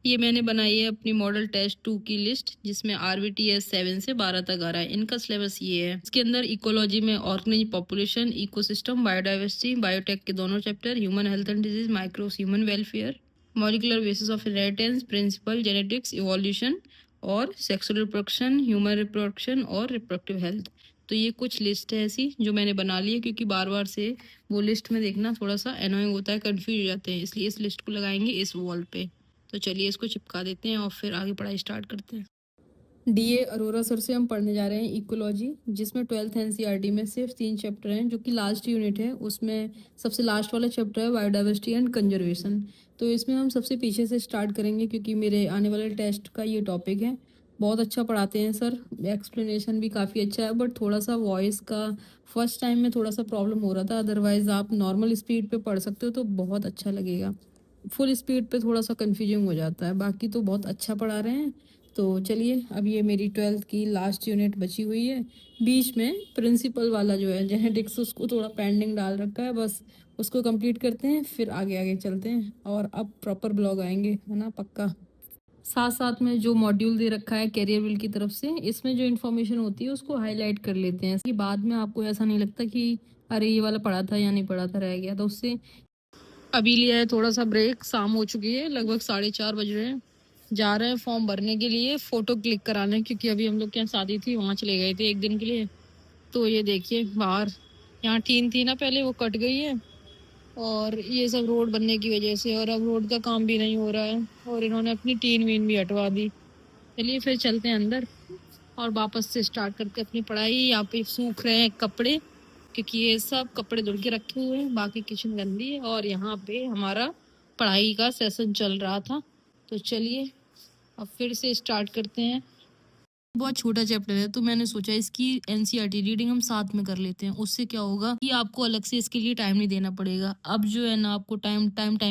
ये मैंने बनाई है अपनी मॉडल टेस्ट 2 की लिस्ट, जिसमें RVTS 7 से 12 तक आ रहा है। इनका सिलेबस ये है। इसके अंदर इकोलॉजी में organic population, ecosystem, biodiversity, biotech के दोनों chapter, human health and disease, microbes human welfare, molecular basis of inheritance, principle, genetics, evolution और सेक्सुअल रिप्रोडक्शन, ह्यूमन रिप्रोडक्शन और रिप्रोडक्टिव हेल्थ। तो ये कुछ लिस्ट है ऐसी जो मैंने बना ली है, क्योंकि बार बार से वो लिस्ट में देखना थोड़ा सा एनोइंग होता है, कंफ्यूज हो जाते हैं, इसलिए इस लिस्ट को लगाएंगे इस वॉल पे। तो चलिए इसको चिपका देते हैं और फिर आगे पढ़ाई स्टार्ट करते हैं। DA अरोरा सर से हम पढ़ने जा रहे हैं इकोलॉजी, जिसमें 12th NCERT में सिर्फ 3 चैप्टर हैं, जो कि लास्ट यूनिट है। उसमें सबसे लास्ट वाला चैप्टर है बायोडाइवर्सिटी एंड कंजर्वेशन। तो इसमें हम सबसे पीछे से स्टार्ट करेंगे, क्योंकि मेरे आने वाले टेस्ट का ये टॉपिक है। बहुत अच्छा पढ़ाते हैं सर, एक्सप्लेनेशन भी काफ़ी अच्छा है, बट थोड़ा सा वॉइस का फर्स्ट टाइम में थोड़ा सा प्रॉब्लम हो रहा था। अदरवाइज़ आप नॉर्मल स्पीड पे पढ़ सकते हो तो बहुत अच्छा लगेगा। फुल स्पीड पे थोड़ा सा कन्फ्यूजिंग हो जाता है। बाकी तो बहुत अच्छा पढ़ा रहे हैं। तो चलिए, अब ये मेरी 12th की लास्ट यूनिट बची हुई है। बीच में प्रिंसिपल वाला जो है जेनेटिक्स, उसको थोड़ा पेंडिंग डाल रखा है, बस उसको कंप्लीट करते हैं, फिर आगे आगे चलते हैं। और अब प्रॉपर ब्लॉग आएंगे, है ना, पक्का। साथ साथ में जो मॉड्यूल दे रखा है कैरियर विल की तरफ से, इसमें जो इन्फॉर्मेशन होती है उसको हाईलाइट कर लेते हैं कि बाद में आपको ऐसा नहीं लगता कि अरे ये वाला पढ़ा था या नहीं पढ़ा था, रह गया। तो उससे अभी लिया है थोड़ा सा ब्रेक। शाम हो चुकी है, लगभग 4:30 बज रहे हैं। जा रहे हैं फॉर्म भरने के लिए, फोटो क्लिक कराने, क्योंकि अभी हम लोग के यहाँ शादी थी, वहाँ चले गए थे एक दिन के लिए। तो ये देखिए बाहर, यहाँ टीन थी ना पहले, वो कट गई है, और ये सब रोड बनने की वजह से, और अब रोड का काम भी नहीं हो रहा है, और इन्होंने अपनी टीन वीन भी हटवा दी। चलिए फिर चलते हैं अंदर और वापस से स्टार्ट करके अपनी पढ़ाई। यहाँ पे सूख रहे हैं कपड़े, क्योंकि ये सब कपड़े धुल के रखे हुए हैं, बाकी किचन गंदी है, और यहाँ पे हमारा पढ़ाई का सेशन चल रहा था। तो चलिए अब फिर से स्टार्ट करते हैं। बहुत छोटा चैप्टर है, तो मैंने सोचा इसकी एनसीईआरटी रीडिंग हम साथ में कर लेते हैं। उससे क्या होगा कि आपको अलग से इसके लिए टाइम नहीं देना पड़ेगा। अब जो है ना, आपको टाइम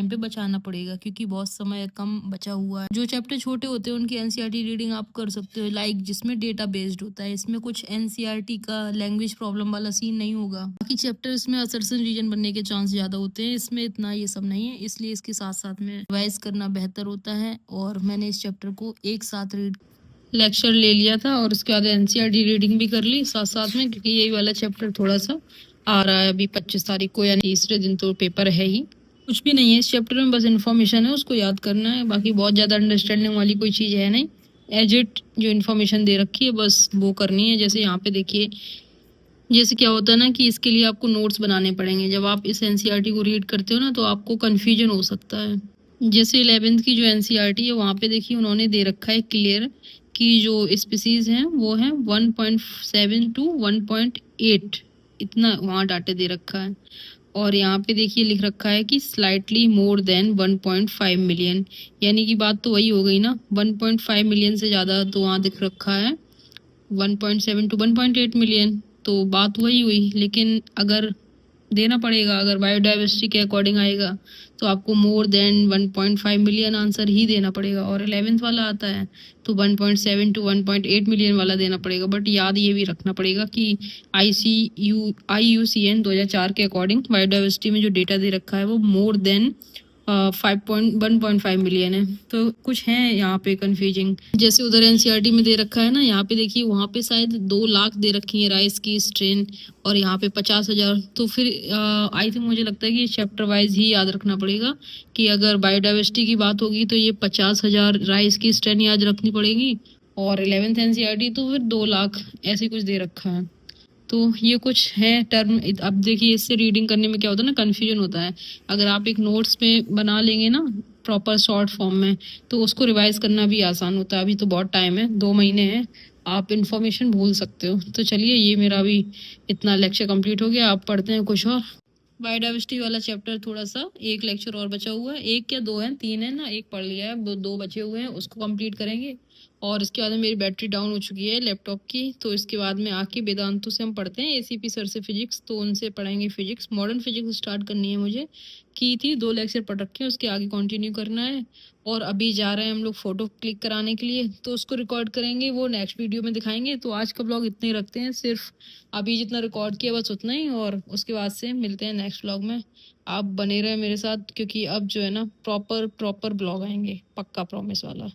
पे बचाना पड़ेगा, क्योंकि बहुत समय कम बचा हुआ है। जो चैप्टर छोटे होते हैं उनकी एनसीईआरटी रीडिंग आप कर सकते हो, लाइक जिसमें डेटा बेस्ड होता है। इसमें कुछ एनसीईआरटी का लैंग्वेज प्रॉब्लम वाला सीन नहीं होगा। बाकी चैप्टर्स में असर्सन रीजन बनने के चांस ज्यादा होते हैं, इसमें इतना ये सब नहीं है, इसलिए इसके साथ साथ में रिवाइज करना बेहतर होता है। और मैंने इस चैप्टर को एक साथ रीड लेक्चर ले लिया था, और उसके बाद एनसीईआरटी रीडिंग भी कर ली साथ साथ में, क्योंकि यही वाला चैप्टर थोड़ा सा आ रहा है अभी 25 तारीख को, यानी तीसरे दिन तो पेपर है ही। कुछ भी नहीं है इस चैप्टर में, बस इन्फॉर्मेशन है, उसको याद करना है। बाकी बहुत ज़्यादा अंडरस्टैंडिंग वाली कोई चीज़ है नहीं। एज इट जो इन्फॉर्मेशन दे रखी है बस वो करनी है। जैसे यहाँ पे देखिए, जैसे क्या होता है ना कि इसके लिए आपको नोट्स बनाने पड़ेंगे। जब आप इस एनसीईआरटी को रीड करते हो ना, तो आपको कन्फ्यूजन हो सकता है। जैसे 11th की जो एनसीईआरटी है, वहाँ पे देखिए उन्होंने दे रखा है क्लियर कि जो स्पीसीज हैं वो है 1.7 to 1.8, इतना वहाँ डाटा दे रखा है। और यहाँ पे देखिए लिख रखा है कि स्लाइटली मोर देन 1.5 मिलियन, यानी कि बात तो वही हो गई ना, 1.5 मिलियन से ज़्यादा तो वहाँ दिख रखा है 1.7 to 1.8 मिलियन, तो बात वही हुई। लेकिन अगर देना पड़ेगा, अगर बायोडाइवर्सिटी के अकॉर्डिंग आएगा तो आपको मोर देन 1.5 मिलियन आंसर ही देना पड़ेगा। और 11th वाला आता है तो 1.7 to 1.8 मिलियन वाला देना पड़ेगा। बट याद ये भी रखना पड़ेगा कि IUCN 2004 के अकॉर्डिंग बायोडाइवर्सिटी में जो डेटा दे रखा है वो मोर देन 1.5 मिलियन है। तो कुछ है यहाँ पे कंफ्यूजिंग। जैसे उधर एनसीईआरटी में दे रखा है ना, यहाँ पे देखिए वहाँ पे शायद 2 लाख दे रखी है राइस की स्ट्रेन, और यहाँ पे 50,000। तो फिर आई थिंक मुझे लगता है कि चैप्टर वाइज ही याद रखना पड़ेगा कि अगर बायोडाइवर्सिटी की बात होगी तो ये 50,000 राइस की स्ट्रेन याद रखनी पड़ेगी, और 11th एनसीईआरटी तो फिर 2 लाख ऐसे कुछ दे रखा है। तो ये कुछ है टर्म। अब देखिए इससे रीडिंग करने में क्या होता है ना, कन्फ्यूजन होता है। अगर आप एक नोट्स में बना लेंगे ना प्रॉपर शॉर्ट फॉर्म में, तो उसको रिवाइज करना भी आसान होता है। अभी तो बहुत टाइम है, 2 महीने हैं, आप इन्फॉर्मेशन भूल सकते हो। तो चलिए, ये मेरा अभी इतना लेक्चर कंप्लीट हो गया, आप पढ़ते हैं कुछ और। बायोडाइवर्सिटी वाला चैप्टर थोड़ा सा, एक लेक्चर और बचा हुआ है, एक या दो है, 3 है ना, एक पढ़ लिया है, दो बचे हुए हैं, उसको कंप्लीट करेंगे। और इसके बाद में मेरी बैटरी डाउन हो चुकी है लैपटॉप की, तो इसके बाद में आके वेदांतु से हम पढ़ते हैं, ACP सर से फिजिक्स, तो उनसे पढ़ेंगे फिजिक्स, मॉडर्न फिजिक्स स्टार्ट करनी है मुझे, की थी, 2 लेक्चर पढ़ रखे हैं, उसके आगे कंटिन्यू करना है। और अभी जा रहे हैं हम लोग फ़ोटो क्लिक कराने के लिए, तो उसको रिकॉर्ड करेंगे, वो नेक्स्ट वीडियो में दिखाएँगे। तो आज का व्लॉग इतना ही रखते हैं, सिर्फ़ अभी जितना रिकॉर्ड किया बस उतना ही, और उसके बाद से मिलते हैं नेक्स्ट व्लॉग में। आप बने रहें मेरे साथ, क्योंकि अब जो है ना प्रॉपर प्रॉपर व्लॉग आएँगे, पक्का प्रॉमिस वाला।